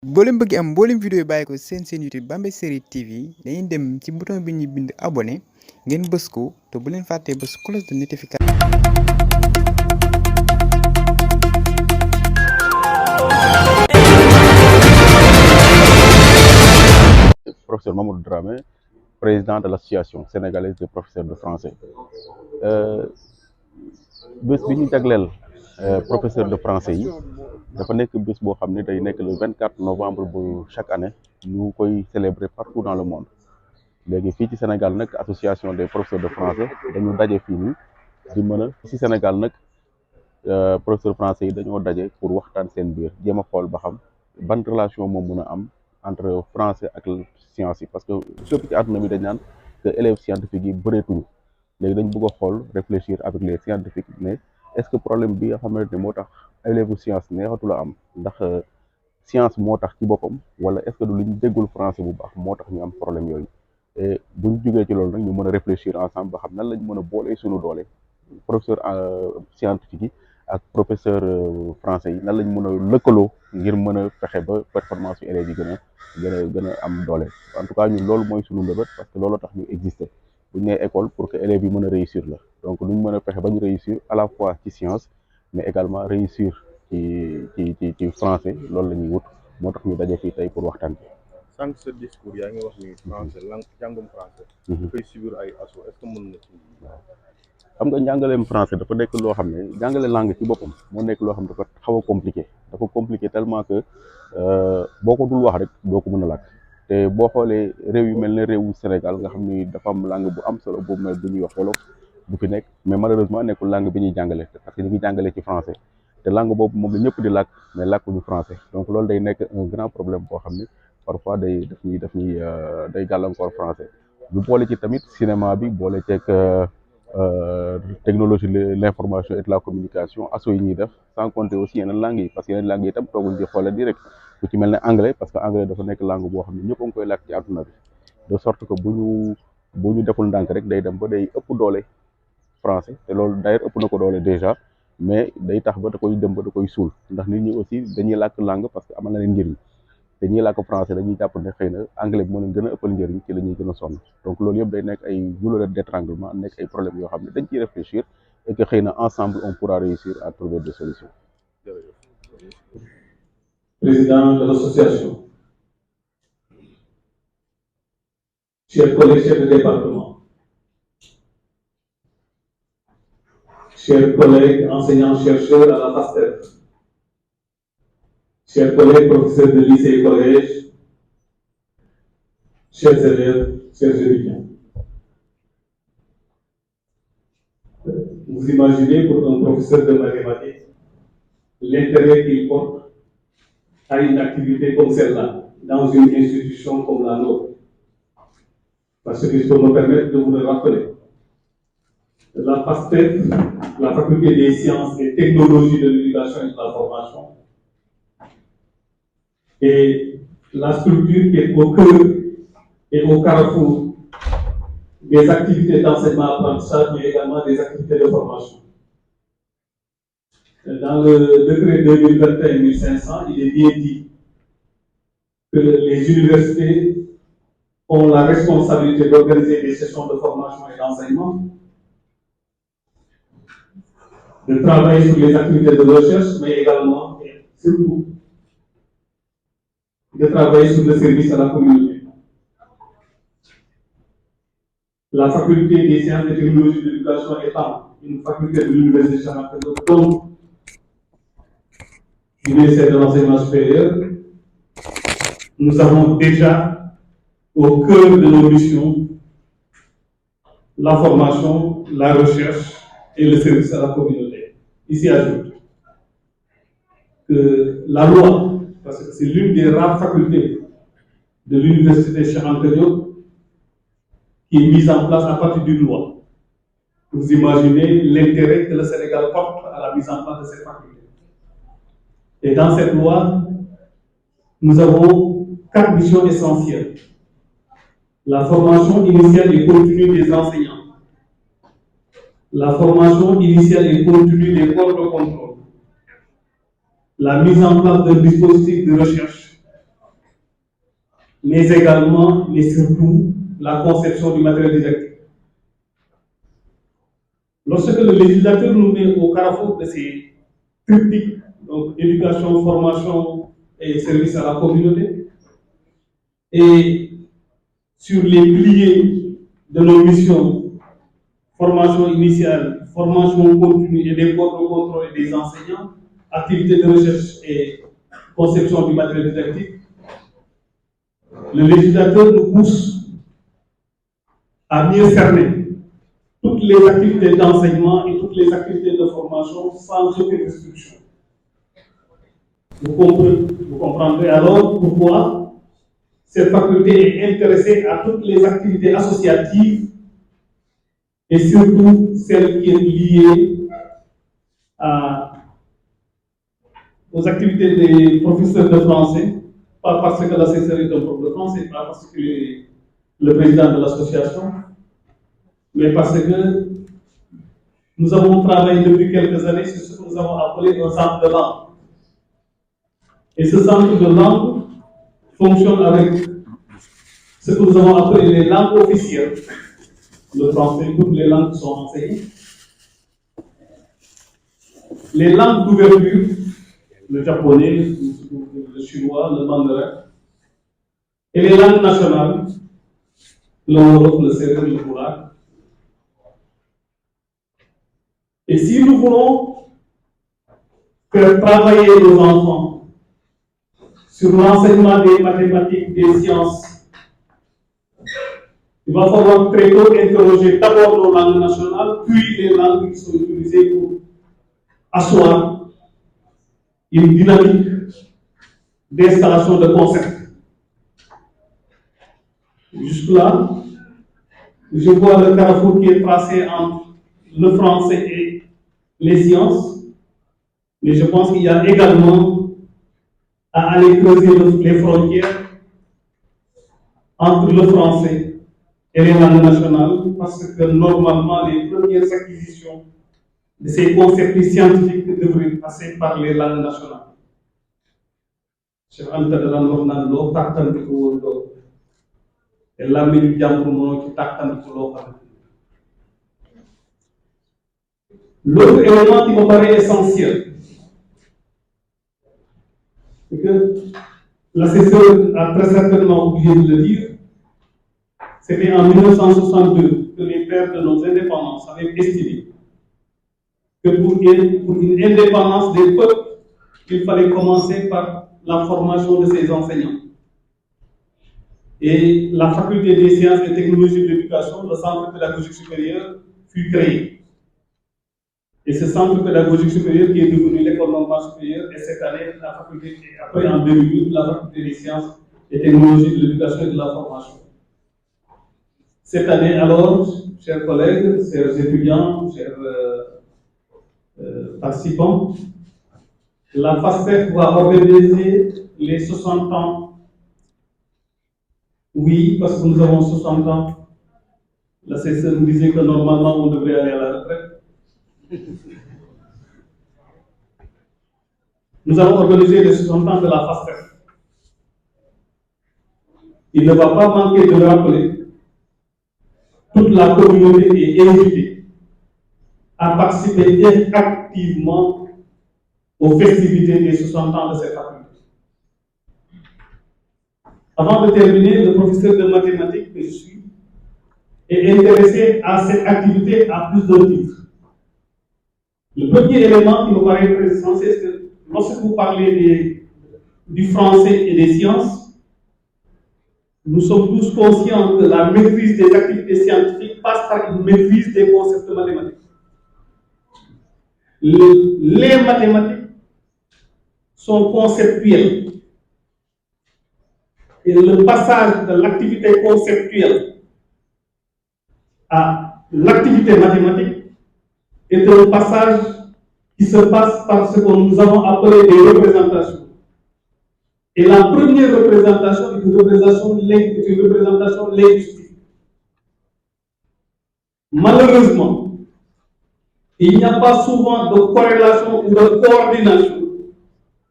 boo leen bëgg am mboolem vidéo yi bàyyi ko seen YouTube Bambey Série TV dañuy dem ci bouton bi ñuy bind abonné ngeen bës ko te bu leen fàttee bës cloche de notification. Professeur Mamadou Dramé, président de l'association sénégalaise des professeurs de français. Bés bi ñu jagleel professeur de français yi dafa nekk bés boo xam ne day nekk le 24 novembre bu chaque année ñu koy célébrer partout dans le monde. léegi fii ci Sénégal nag association des professeurs de français dañu daje fii nii di mën a ci Sénégal nag professeur français yi dañoo daje pour waxtaan seen biir jéem a xool ba xam ban relation moom mën a am entre français ak science yi parce que fépp ci àdduna bi dañ naan que élèves scientifiques yi bëreetuñu léegi dañ bëgg a xool réfléchir avec les scientifiques mais est-ce que problème bi nga xamante ne moo tax élèves science neexatu la am ndax science moo tax ci boppam wala est-ce que du lu ñu déggul français bu baax moo tax ñu am problème yooyu et bu ñu jógee ci loolu nag ñu mën a réfléchir ensemble ba xam nan lañ mën a boolee suñu doole professeur scientifique yi ak professeur français yi nan lañ mën a lëkkaloo ngir mën a fexe ba performance yu élèves yi gën a am doole en tout cas ñun loolu mooy suñu mbébét parce que loolu tax ñu exister bu ñu nee école pour que élèves yi mën a réussir la donc nu ñu mën a fexe ba ñu réussir à la fois ci science mais également réussir ci français loolu la ñuy wut moo tax ñu daje fii tey pour waxtaan bi. sànq sa discours yaa ngi wax ni français jàngum français. dafay subir ay assauts est-ce que mën na ci. xam nga njàngaleem français dafa nekk loo xam ne njàngale langue ci boppam moo nekk loo xam ne dafa xaw a compliqué tellement que boo ko dul wax rek doo ko mën a làkk te boo xoolee réew yu mel ne réewu Sénégal nga xam ni dafa am langue bu am solo boobu mooy bu ñuy wax wolof bu fi nekk mais malheureusement nekkul langue bi ñuy jàngale parce que ñu ngi jàngale ci français te langue boobu moom la ñëpp di làkk mais làkkuñu français donc loolu day nekk un grand problème boo xam ne parfois daf ñuy day gàllankoor français ñu boole ci tamit cinéma bi boole ceeg technologie l'information et de la communication asso yi ñuy def sans compter aussi yeneen langues yi parce que yeneen langues yi itam tooguñ di xoole direct ku ci mel ne anglais parce que anglais dafa nekk langue boo xam ne ñëpp a ngi koy làkk ci àdduna bi de sorte que bu ñu deful ndànk rek day dem ba day ëpp doole français te loolu d'ailleurs ëpp na ko doole déjà mais day tax ba da koy dem ba da koy suul ndax nit ñi aussi dañuy làkk langue parce que amal na leen njëriñ te ñiy làkk français dañuy jàpp ne xëy na anglais bi moo leen gën a ëppal njëriñ ci la ñuy gën a sonn donc loolu yëpp day nekk ay goulot d'étranglement nekk ay problèmes yoo xam ne dañ ciy réfléchir et que xëy na ensemble on pourra réussir à trouver des solutions. Président de l'association, chers collègues chefs de département, chers collègues enseignants-chercheurs à la FASTEF, chers collègues professeurs de lycée et collège, chers élèves, chers étudiants. Vous imaginez pour un professeur de mathématiques l'intérêt qu'il porte à une activité comme celle-là, dans une institution comme la nôtre. Parce que je peux me permettre de vous le rappeler. La FASTEF, la Faculté des sciences et technologies de l'éducation et de la formation, et la structure qui est au cœur et au carrefour des activités d'enseignement-apprentissage, mais également des activités de formation. Dans le décret 2021-1500, il est bien dit que les universités ont la responsabilité d'organiser des sessions de formation et d'enseignement, de travailler sur les activités de recherche, mais également, et surtout, de travailler sur le service à la communauté. La faculté des sciences et technologies de l'éducation étant une faculté de l'université Cheikh Anta Diop, donc du ministère de l'enseignement supérieur, nous avons déjà au cœur de nos missions la formation, la recherche et le service à la communauté. Ici ajoute que la loi, parce que c'est l'une des rares facultés de l'université Cheikh Anta Diop qui est mise en place à partir d'une loi. Vous imaginez l'intérêt que le Sénégal porte à la mise en place de cette faculté. Et dans cette loi, nous avons 4 missions essentielles. La formation initiale et continue des enseignants. La formation initiale et continue des corps de contrôle. La mise en place d'un dispositif de recherche mais également, mais surtout, la conception du matériel didactique. Lorsque le législateur nous met au carrefour de ces triptyques, donc éducation, formation et service à la communauté, et sur les piliers de nos missions, formation initiale, formation continue et des corps de contrôle et des enseignants, activités de recherche et conception du matériel didactique, le législateur nous pousse à mieux cerner toutes les activités d'enseignement et toutes les activités de formation sans aucune restriction. Vous comprendrez alors pourquoi cette faculté est intéressée à toutes les activités associatives et surtout celle qui est liée aux activités des professeurs de français, pas parce que l'assesseur est un prof de français, pas parce que le président de l'association, mais parce que nous avons travaillé depuis quelques années sur ce que nous avons appelé un centre de langue. Et ce centre de langue fonctionne avec ce que nous avons appelé les langues officielles. Le français, toutes les langues sont enseignées. Les langues d'ouverture, le japonais, le chinois, le mandarin, et les langues nationales, le wolof, le sérère, le pulaar. Et si nous voulons faire travailler nos enfants sur l'enseignement des mathématiques, des sciences, il va falloir très tôt interroger d'abord nos langues nationales, puis les langues qui sont utilisées pour asseoir une dynamique d'installation de concepts. Jusque-là, je vois le carrefour qui est tracé entre le français et les sciences, mais je pense qu'il y a également à aller creuser les frontières entre le français et les langues nationales, parce que normalement les premières acquisitions de ces concepts scientifiques devraient passer par les langues nationales. Cheikh Anta daan wax naan loo tàkkandiku woon doo te làmmiñu jàmbur moo ci tàkkandiku loo xam. L'autre élément qui me paraît essentiel, c'est que l'assesseur a très certainement oublié de le dire, c'était en 1962 que les pères de nos indépendances avaient estimé que pour une indépendance des peuples, il fallait commencer par la formation de ses enseignants. Et la faculté des sciences et technologies de l'éducation, le centre pédagogique supérieur, fut créé. Et ce centre pédagogique supérieur qui est devenu l'école normale supérieure, et cette année, la faculté, après en 2008, la faculté des sciences et technologies de l'éducation et de la formation. Cette année, alors, chers collègues, chers étudiants, chers participants, la FASTEF va organiser les 60 ans. Oui, parce que nous avons 60 ans. L'assesseur nous disait que normalement on devrait aller à la retraite. Nous allons organiser les 60 ans de la FASTEF. Il ne va pas manquer de rappeler, toute la communauté est invitée à participer activement aux festivités des 60 ans de cette faculté. Avant de terminer, le professeur de mathématiques que je suis est intéressé à cette activité à plus d'un titre. Le premier élément qui me paraît très essentiel, c'est que lorsque vous parlez du français et des sciences, nous sommes tous conscients que la maîtrise des activités scientifiques passe par une maîtrise des concepts mathématiques. Les mathématiques sont conceptuelles. Et le passage de l'activité conceptuelle à l'activité mathématique est un passage qui se passe par ce que nous avons appelé des représentations. Et la première représentation est une représentation linguistique. Malheureusement, il n'y a pas souvent de corrélation ou de coordination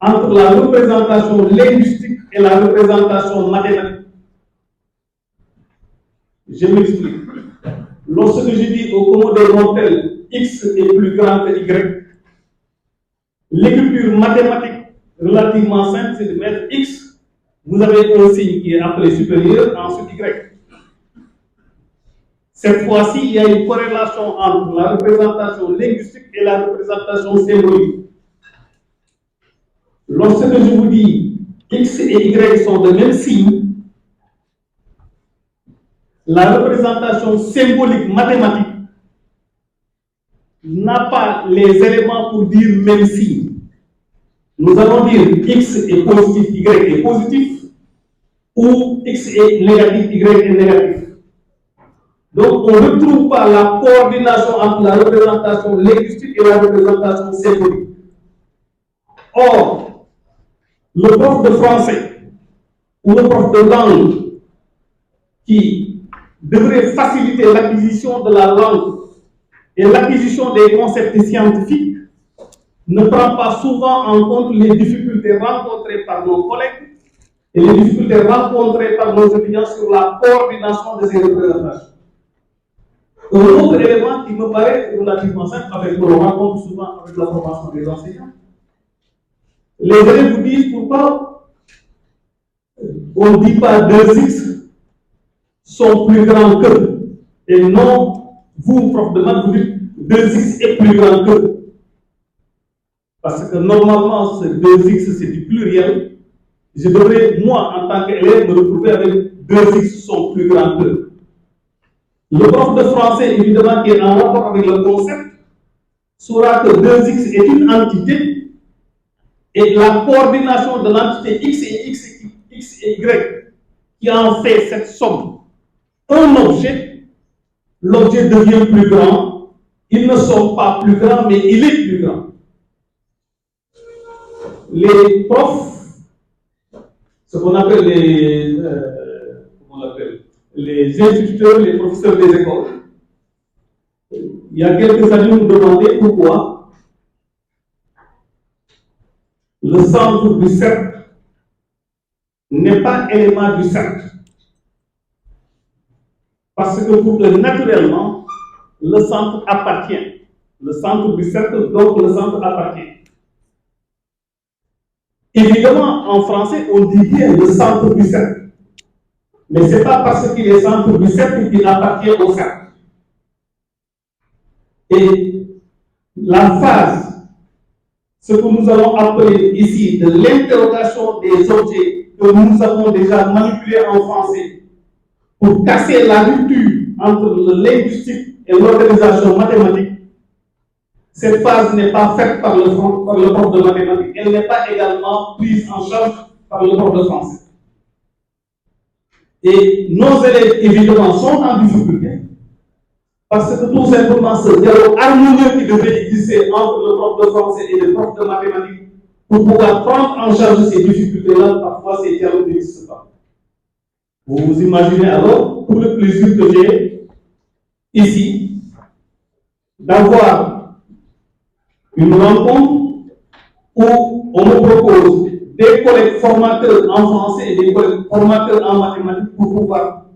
entre la représentation linguistique et la représentation mathématique. Je m'explique. Lorsque je dis au commodore Montel X est plus grand que Y, l'écriture mathématique relativement simple, c'est de mettre X, vous avez un signe qui est appelé supérieur, ensuite Y. Cette fois-ci, il y a une corrélation entre la représentation linguistique et la représentation symbolique. Lorsque je vous dis X et Y sont de même signe, la représentation symbolique mathématique n'a pas les éléments pour dire même signe. Nous allons dire X est positif, Y est positif, ou X est négatif, Y est négatif. Donc, on ne retrouve pas la coordination entre la représentation linguistique et la représentation symbolique. Or, le prof de français ou le prof de langue qui devrait faciliter l'acquisition de la langue et l'acquisition des concepts scientifiques ne prend pas souvent en compte les difficultés rencontrées par nos collègues et les difficultés rencontrées par nos étudiants sur la coordination de ces représentations. Un autre élément qui me paraît relativement simple, avec qu'on rencontre souvent avec la formation des enseignants, les élèves vous disent pourquoi on ne dit pas 2x sont plus grands que, et non, vous, prof de maths, vous dites 2x est plus grand que. Parce que normalement, ce 2x, c'est du pluriel. Je devrais, moi, en tant qu'élève, me retrouver avec 2x sont plus grands que. Le prof de français, évidemment, qui est en rapport avec le concept, saura que 2x est une entité et la coordination de l'entité x et y qui en fait cette somme un objet, l'objet devient plus grand. Ils ne sont pas plus grands, mais il est plus grand. Les profs, ce qu'on appelle les instituteurs, les professeurs des écoles, il y a quelques années, nous demandaient pourquoi le centre du cercle n'est pas élément du cercle. Parce que pour que naturellement, le centre appartient. Le centre du cercle, donc le centre appartient. Évidemment, en français, on dit bien le centre du cercle. Mais ce n'est pas parce qu'il est centre du cercle qu'il appartient au cercle. Et la phase, ce que nous allons appeler ici de l'interrogation des objets que nous avons déjà manipulés en français pour casser la rupture entre le linguistique et l'organisation mathématique, cette phase n'est pas faite par le prof de mathématiques. Elle n'est pas également prise en charge par le prof de français. Et nos élèves, évidemment, sont en difficulté parce que tout simplement ce dialogue harmonieux qui devait exister entre le prof de français et le prof de mathématiques pour pouvoir prendre en charge ces difficultés-là, parfois ces dialogues n'existent pas. Vous vous imaginez alors, pour le plaisir que j'ai ici, d'avoir une rencontre où on me propose des collègues formateurs en français et des collègues formateurs en mathématiques pour pouvoir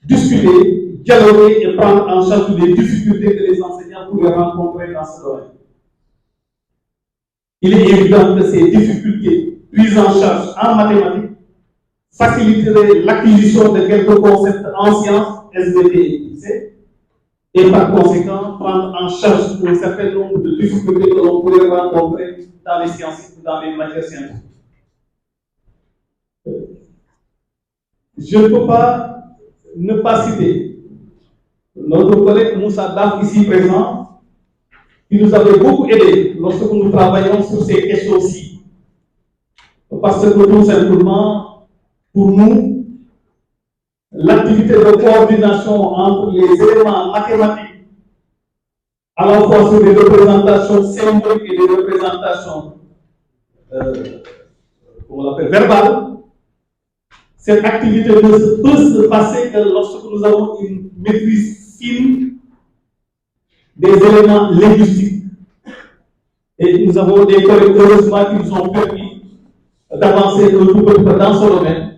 discuter, dialoguer et prendre en charge les difficultés que les enseignants pourraient rencontrer dans ce domaine. Il est évident que ces difficultés prises en charge en mathématiques faciliteraient l'acquisition de quelques concepts en sciences, SVT et IC, et par conséquent prendre en charge un certain nombre de difficultés que l'on pourrait rencontrer dans les sciences, dans les matières scientifiques. Je ne peux pas ne pas citer notre collègue Moussa Daf ici présent, qui nous avait beaucoup aidé lorsque nous travaillons sur ces questions-ci. Parce que tout simplement, pour nous, l'activité de coordination entre les éléments mathématiques, à la fois sur des représentations symboliques et des représentations verbales, cette activité ne peut se passer que lorsque nous avons une maîtrise fine des éléments linguistiques. Et nous avons des collègues, heureusement, qui nous ont permis d'avancer un tout petit peu dans ce domaine.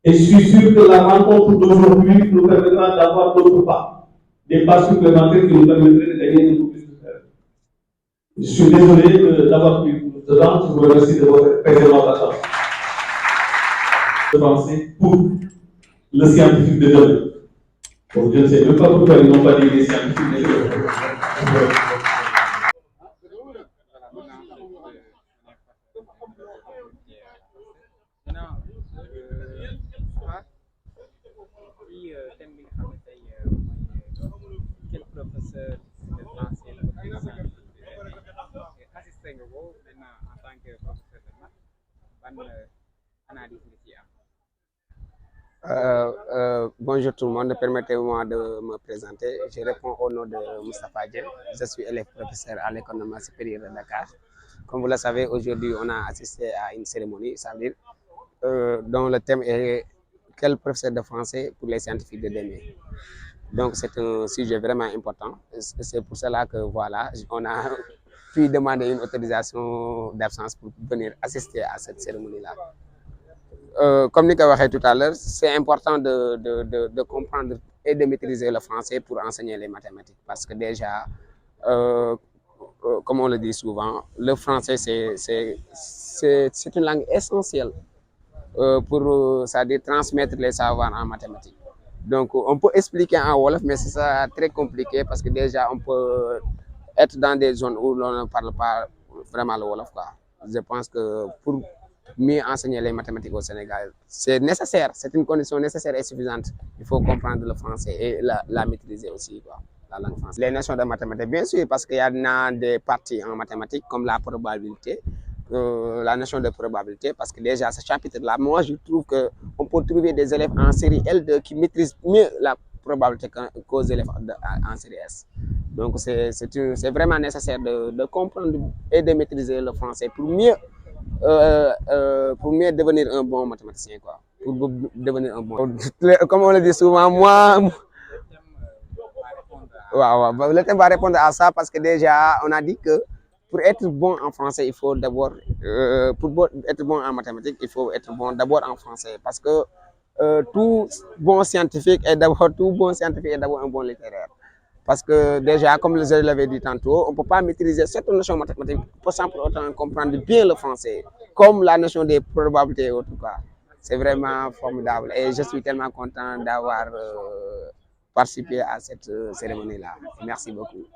Et je suis sûr que la rencontre d'aujourd'hui nous permettra d'avoir d'autres pas, des pas supplémentaires qui nous permettraient de gagner un peu plus de terrain. Je suis désolé d'avoir pris plus de temps. Je vous remercie de votre présence attention. Français pour le scientifique de demain. Donc, je ne sais même pas pourquoi ils n'ont pas dit les scientifiques de demain. Quel professeur de français assisté nga ko maintenant en tant que professeur de maths ban analyse nga ci am. Bonjour tout le monde, permettez-moi de me présenter. Je réponds au nom de Moustapha Dieng. Je suis élève professeur à l'École normale supérieure de Dakar. Comme vous le savez, aujourd'hui, on a assisté à une cérémonie, ça veut dire, dont le thème est quel professeur de français pour les scientifiques de demain. Donc, c'est un sujet vraiment important. C'est pour cela que, voilà, on a pu demander une autorisation d'absence pour venir assister à cette cérémonie-là. Comme Nika l'a dit tout à l'heure, c'est important de comprendre et de maîtriser le français pour enseigner les mathématiques. Parce que déjà, comme on le dit souvent, le français, c'est une langue essentielle pour c'est-à-dire transmettre les savoirs en mathématiques. Donc, on peut expliquer en Wolof, mais c'est ça très compliqué parce que déjà, on peut être dans des zones où l'on ne parle pas vraiment le Wolof, quoi. Je pense que pour mieux enseigner les mathématiques au Sénégal, c'est nécessaire, c'est une condition nécessaire et suffisante. Il faut comprendre le français et la maîtriser aussi, quoi, la langue française. Les notions de mathématiques, bien sûr, parce qu'il y a des parties en mathématiques comme la probabilité, la notion de probabilité, parce que déjà ce chapitre-là, moi je trouve qu'on peut trouver des élèves en série L2 qui maîtrisent mieux la probabilité qu'aux élèves en série S. Donc c'est vraiment nécessaire de comprendre et de maîtriser le français pour mieux devenir un bon mathématicien, quoi. Pour devenir un bon. Comme on le dit souvent, moi. Le thème va répondre à ça parce que déjà, on a dit que pour être bon en français, il faut d'abord, pour être bon en mathématiques, il faut être bon d'abord en français. Parce que tout bon scientifique est d'abord un bon littéraire. Parce que déjà, comme je l'avais dit tantôt, on ne peut pas maîtriser cette notion mathématique sans pour autant comprendre bien le français, comme la notion des probabilités en tout cas. C'est vraiment formidable et je suis tellement content d'avoir participé à cette cérémonie-là. Merci beaucoup.